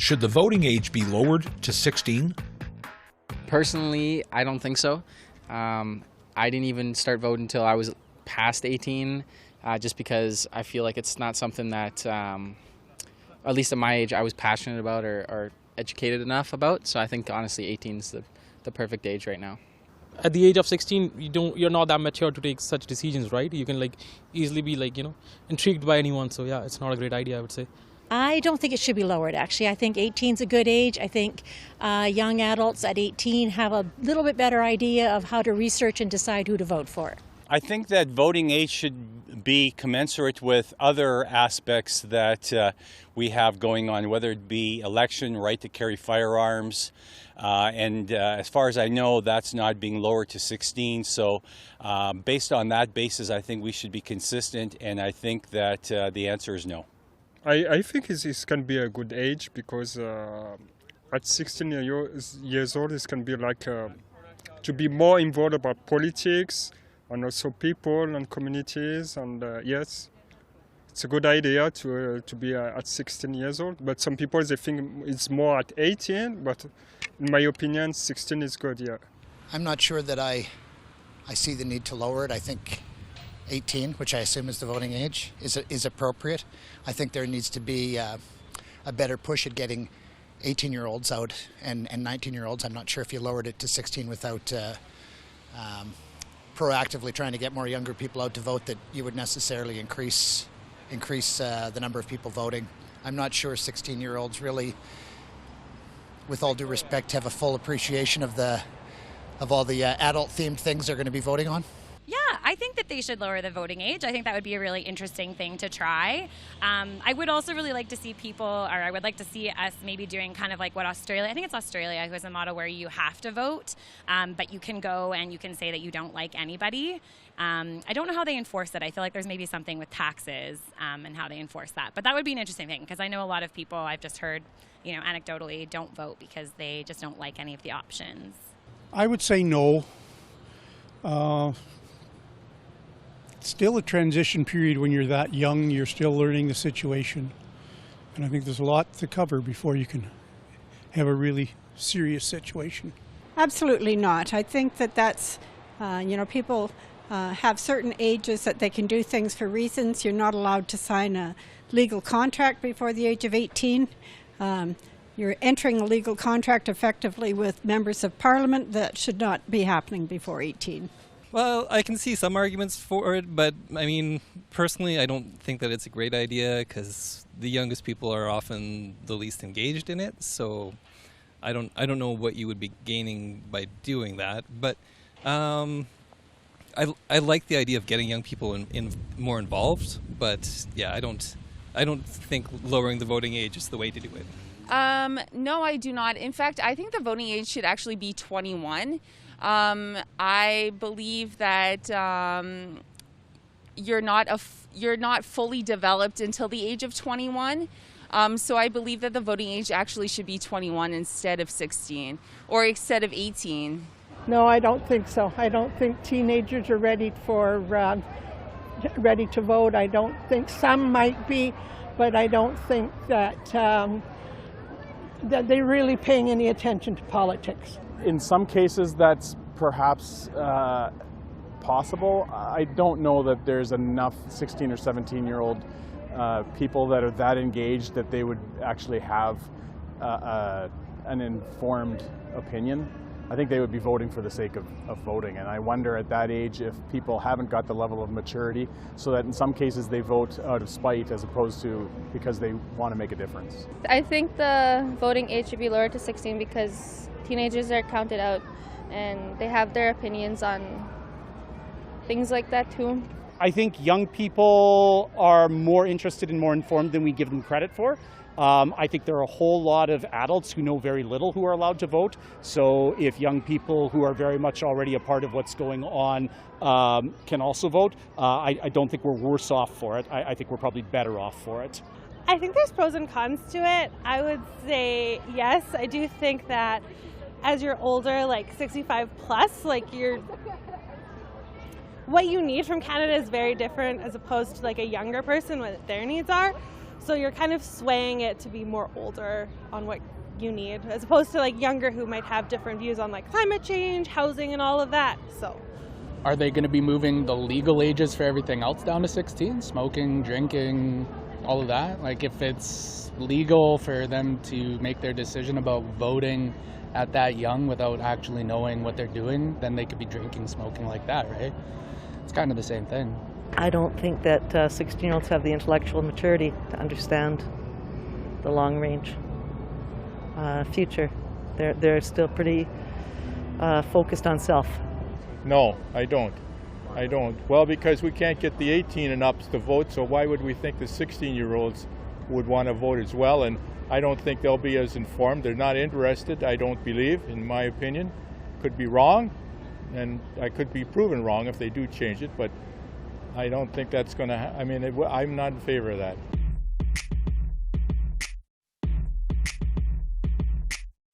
Should the voting age be lowered to 16? Personally, I don't think so. I didn't even start voting until I was past 18, just because I feel like it's not something that, at least at my age, I was passionate about or educated enough about. So I think honestly 18 is the perfect age right now. At the age of 16, you're not that mature to take such decisions, right? You can easily be intrigued by anyone. So yeah, it's not a great idea, I would say. I don't think it should be lowered, actually. I think 18 is a good age. I think young adults at 18 have a little bit better idea of how to research and decide who to vote for. I think that voting age should be commensurate with other aspects that we have going on, whether it be election, right to carry firearms, and as far as I know, that's not being lowered to 16. So based on that basis, I think we should be consistent, and I think that the answer is no. I think it can be a good age because at 16 years old, it can be to be more involved about politics and also people and communities. And yes, it's a good idea to be at 16 years old. But some people, they think it's more at 18. But in my opinion, 16 is good, yeah. I'm not sure that I see the need to lower it. I think 18, which I assume is the voting age, is appropriate. I think there needs to be a better push at getting 18-year-olds out and 19-year-olds. I'm not sure if you lowered it to 16 without proactively trying to get more younger people out to vote that you would necessarily increase the number of people voting. I'm not sure 16-year-olds really, with all due respect, have a full appreciation of all the adult-themed things they're going to be voting on. Yeah, I think that they should lower the voting age. I think that would be a really interesting thing to try. I would also really like to see people, or I would like to see us maybe doing kind of like what Australia, I think it's Australia who has a model where you have to vote, but you can go and you can say that you don't like anybody. I don't know how they enforce it. I feel like there's maybe something with taxes and how they enforce that. But that would be an interesting thing because I know a lot of people, I've just heard, anecdotally, don't vote because they just don't like any of the options. I would say no. Still a transition period when you're that young. You're still learning the situation. And I think there's a lot to cover before you can have a really serious situation. Absolutely not. I think that's, people have certain ages that they can do things for reasons. You're not allowed to sign a legal contract before the age of 18. You're entering a legal contract effectively with members of Parliament. That should not be happening before 18. Well, I can see some arguments for it, but I mean, personally, I don't think that it's a great idea because the youngest people are often the least engaged in it. So I don't know what you would be gaining by doing that. But I like the idea of getting young people in more involved. But yeah, I don't think lowering the voting age is the way to do it. No, I do not. In fact, I think the voting age should actually be 21. I believe that you're not fully developed until the age of 21. So I believe that the voting age actually should be 21 instead of 16 or instead of 18. No, I don't think so. I don't think teenagers are ready to vote. I don't think some might be, but I don't think that that they're really paying any attention to politics. In some cases, that's perhaps possible. I don't know that there's enough 16 or 17-year-old people that are that engaged that they would actually have an informed opinion. I think they would be voting for the sake of voting, and I wonder at that age if people haven't got the level of maturity so that in some cases they vote out of spite as opposed to because they want to make a difference. I think the voting age should be lowered to 16 because teenagers are counted out and they have their opinions on things like that too. I think young people are more interested and more informed than we give them credit for. I think there are a whole lot of adults who know very little who are allowed to vote. So if young people who are very much already a part of what's going on can also vote, I don't think we're worse off for it. I think we're probably better off for it. I think there's pros and cons to it. I would say yes. I do think that as you're older, like 65 plus, like what you need from Canada is very different as opposed to like a younger person, what their needs are. So you're kind of swaying it to be more older on what you need, as opposed to like younger who might have different views on like climate change, housing, and all of that. So are they going to be moving the legal ages for everything else down to 16? Smoking, drinking, all of that? Like if it's legal for them to make their decision about voting at that young without actually knowing what they're doing, then they could be drinking, smoking like that, right? It's kind of the same thing. I don't think that 16-year-olds have the intellectual maturity to understand the long-range future. They're still pretty focused on self. No, I don't. Well, because we can't get the 18 and ups to vote, so why would we think the 16-year-olds would want to vote as well? And I don't think they'll be as informed. They're not interested, I don't believe, in my opinion. Could be wrong, and I could be proven wrong if they do change it, but I don't think that's going to I'm not in favor of that.